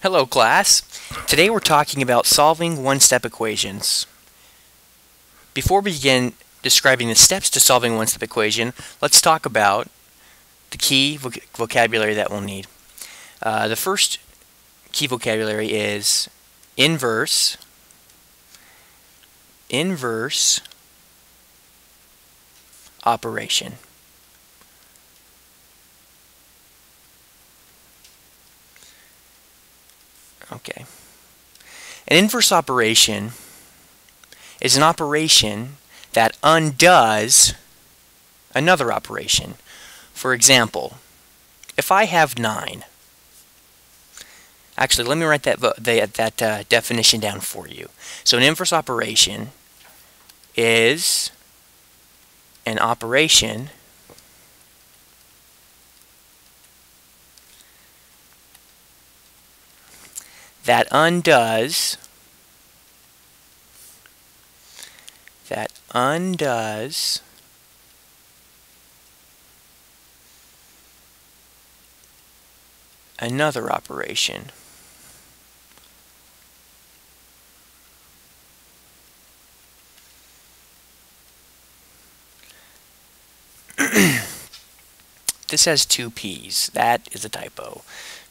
Hello class. Today we're talking about solving one-step equations. Before we begin describing the steps to solving a one-step equation, let's talk about the key vocabulary that we'll need. The first key vocabulary is inverse operation. Okay. An inverse operation is an operation that undoes another operation. For example, if I have 9, actually let me write that definition down for you. So an inverse operation is an operation that undoes another operation. This has 2 P's. That is a typo.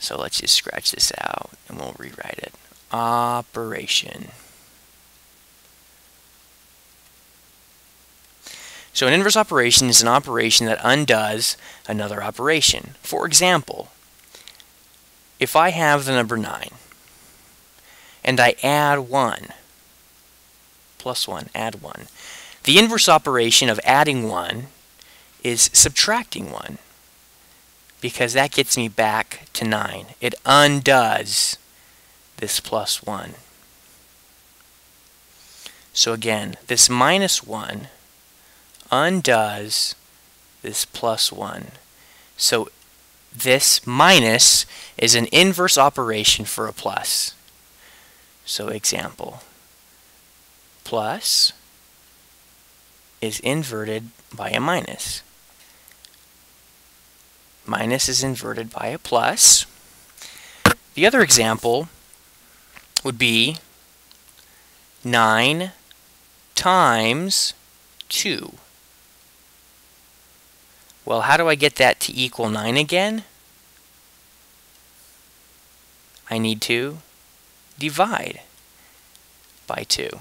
So let's just scratch this out and we'll rewrite it. Operation. So an inverse operation is an operation that undoes another operation. For example, if I have the number 9 and I add 1, plus 1, add 1, the inverse operation of adding 1 is subtracting 1, because that gets me back to 9. It undoes this plus 1. So again, this minus 1 undoes this plus 1. So this minus is an inverse operation for a plus. So example, plus is inverted by a minus. Minus is inverted by a plus. The other example would be 9 times 2. Well, how do I get that to equal 9 again? I need to divide by 2.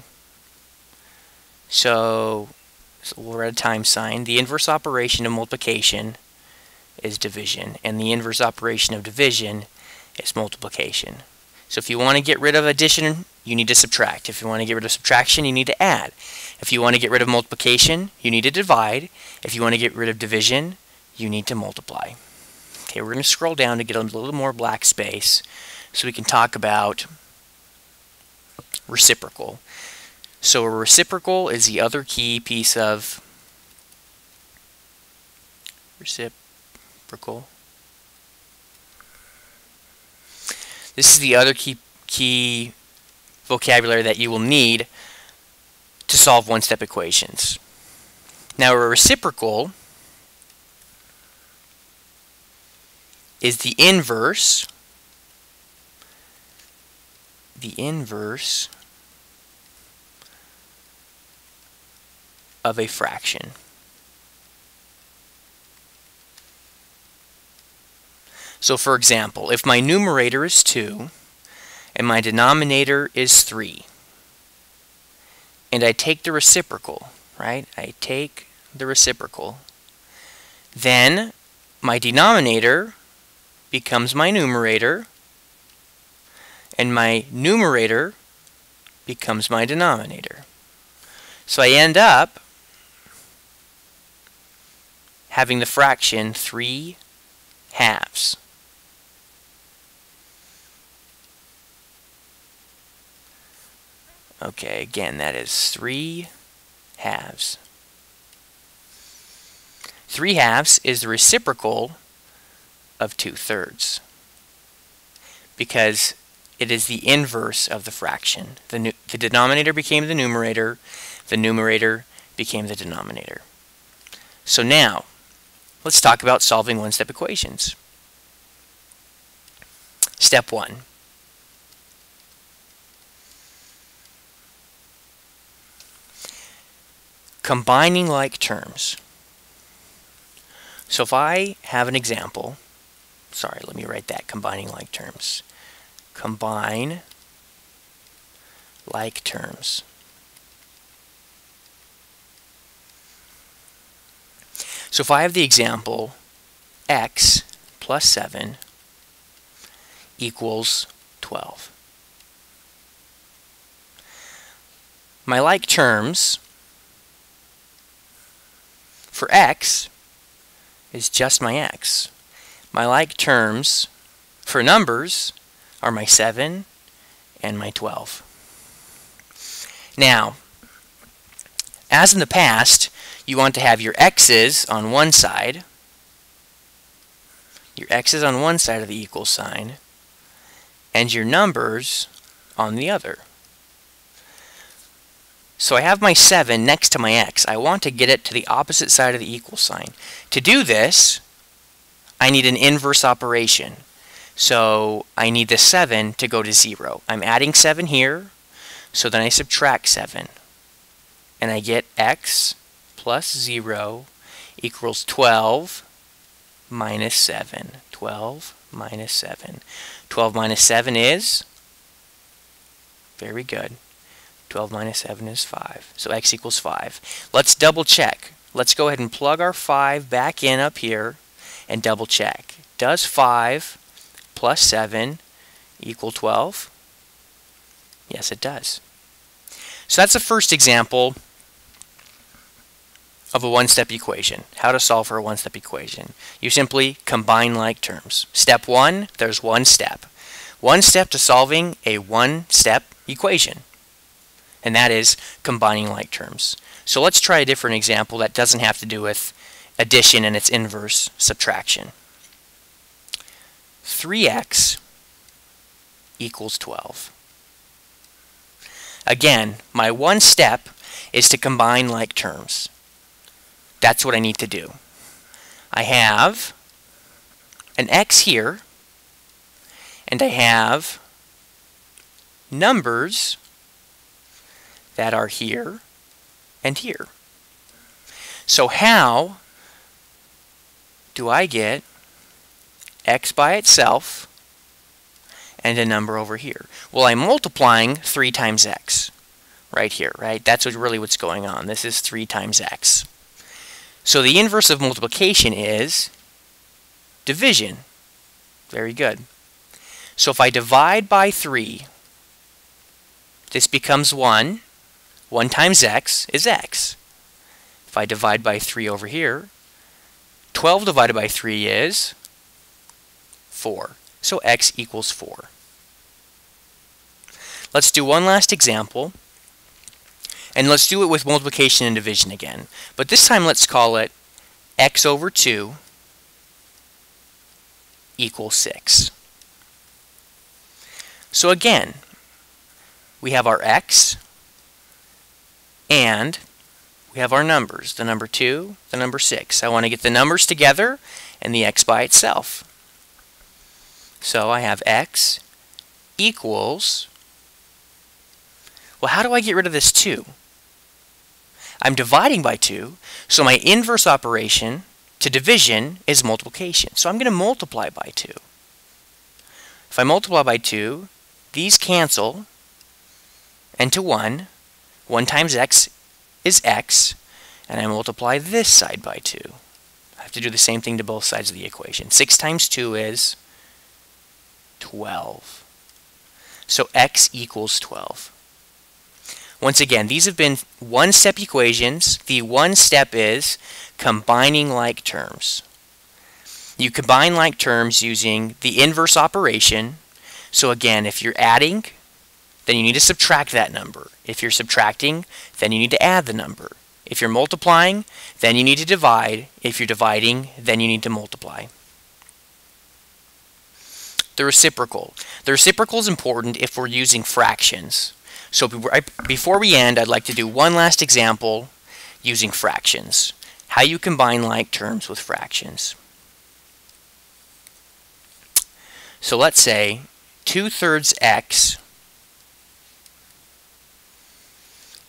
So we'll write a times sign. The inverse operation of multiplication is division, and the inverse operation of division is multiplication. So if you want to get rid of addition, you need to subtract. If you want to get rid of subtraction, you need to add. If you want to get rid of multiplication, you need to divide. If you want to get rid of division, you need to multiply. Okay, we're going to scroll down to get a little more black space so we can talk about reciprocal. So a reciprocal is the other key piece of reciprocal. This is the other key vocabulary that you will need to solve one-step equations. Now, a reciprocal is the inverse of a fraction. So for example, if my numerator is 2 and my denominator is 3, and I take the reciprocal, right? I take the reciprocal, then my denominator becomes my numerator, and my numerator becomes my denominator. So I end up having the fraction 3 halves. Okay, again, that is 3 halves. 3 halves is the reciprocal of 2/3, because it is the inverse of the fraction. The denominator became the numerator became the denominator. So now, let's talk about solving one-step equations. Step 1. combining like terms. So if I have an example, sorry, let me write that, combining like terms. Combine like terms. So if I have the example x plus 7 equals 12. My like terms for x is just my x. My like terms for numbers are my 7 and my 12. Now, as in the past, you want to have your x's on one side, your x's on one side of the equal sign, and your numbers on the other. So I have my 7 next to my x. I want to get it to the opposite side of the equal sign. To do this, I need an inverse operation. So I need the 7 to go to 0. I'm adding 7 here, so then I subtract 7. And I get x plus 0 equals 12 minus 7. 12 minus 7. 12 minus 7 is, very good, 12 minus 7 is 5. So x equals 5. Let's double check. Let's go ahead and plug our 5 back in up here and double check. Does 5 plus 7 equal 12? Yes, it does. So that's the first example of a one-step equation. How to solve for a one-step equation. You simply combine like terms. Step 1, there's one step. One step to solving a one-step equation. And that is combining like terms. So let's try a different example that doesn't have to do with addition and its inverse, subtraction. 3x equals 12. Again, my one step is to combine like terms. That's what I need to do. I have an x here, and I have numbers that are here and here. So how do I get x by itself and a number over here? Well, I'm multiplying 3 times x right here, right? That's really what's going on. This is 3 times x. So the inverse of multiplication is division. Very good. So if I divide by 3, this becomes 1. 1 times x is x. If I divide by 3 over here, 12 divided by 3 is 4. So x equals 4. Let's do one last example. And let's do it with multiplication and division again. But this time let's call it x over 2 equals 6. So again, we have our x and we have our numbers, the number 2, the number 6. I want to get the numbers together and the x by itself. So I have x equals, well, how do I get rid of this 2? I'm dividing by 2, so my inverse operation to division is multiplication. So I'm going to multiply by 2. If I multiply by 2, these cancel, and to 1, 1 times x is x, and I multiply this side by 2. I have to do the same thing to both sides of the equation. 6 times 2 is 12. So x equals 12. Once again, these have been one-step equations. The one step is combining like terms. You combine like terms using the inverse operation. So again, if you're adding, then you need to subtract that number. If you're subtracting, then you need to add the number. If you're multiplying, then you need to divide. If you're dividing, then you need to multiply. The reciprocal. The reciprocal is important if we're using fractions. So before we end, I'd like to do one last example using fractions. How you combine like terms with fractions. So let's say 2/3 x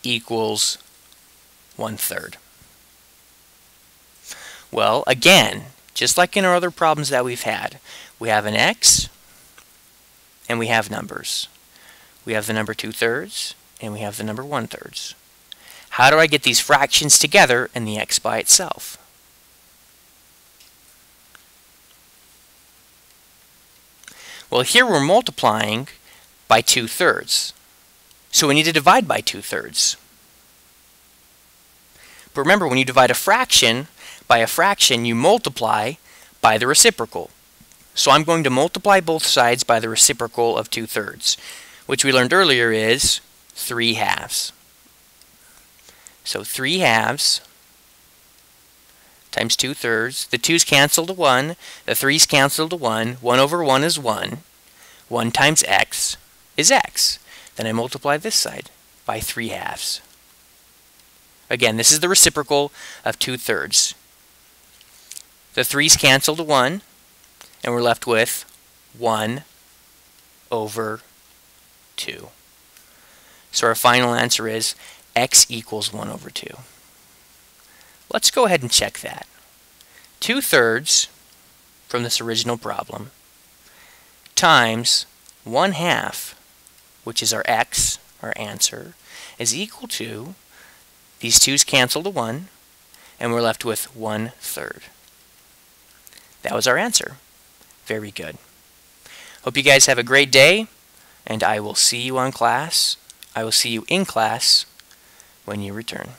equals 1/3. Well, again, just like in our other problems that we've had, we have an x and we have numbers. We have the number 2/3 and we have the number 1/3. How do I get these fractions together and the x by itself? Well, here we're multiplying by 2/3. So we need to divide by 2/3. But remember, when you divide a fraction by a fraction, you multiply by the reciprocal. So I'm going to multiply both sides by the reciprocal of 2/3, which we learned earlier is 3/2. So 3/2 times 2/3. The 2's cancel to 1. The 3's cancel to 1. 1 over 1 is 1. 1 times x is x. Then I multiply this side by 3/2. Again, this is the reciprocal of 2/3. The 3's cancel to 1, and we're left with 1 over 2. So our final answer is x equals 1 over 2. Let's go ahead and check that. 2/3 from this original problem times 1/2, which is our x, our answer, is equal to, these 2's cancel to 1, and we're left with 1/3. That was our answer. Very good. Hope you guys have a great day, and I will see you in class when you return.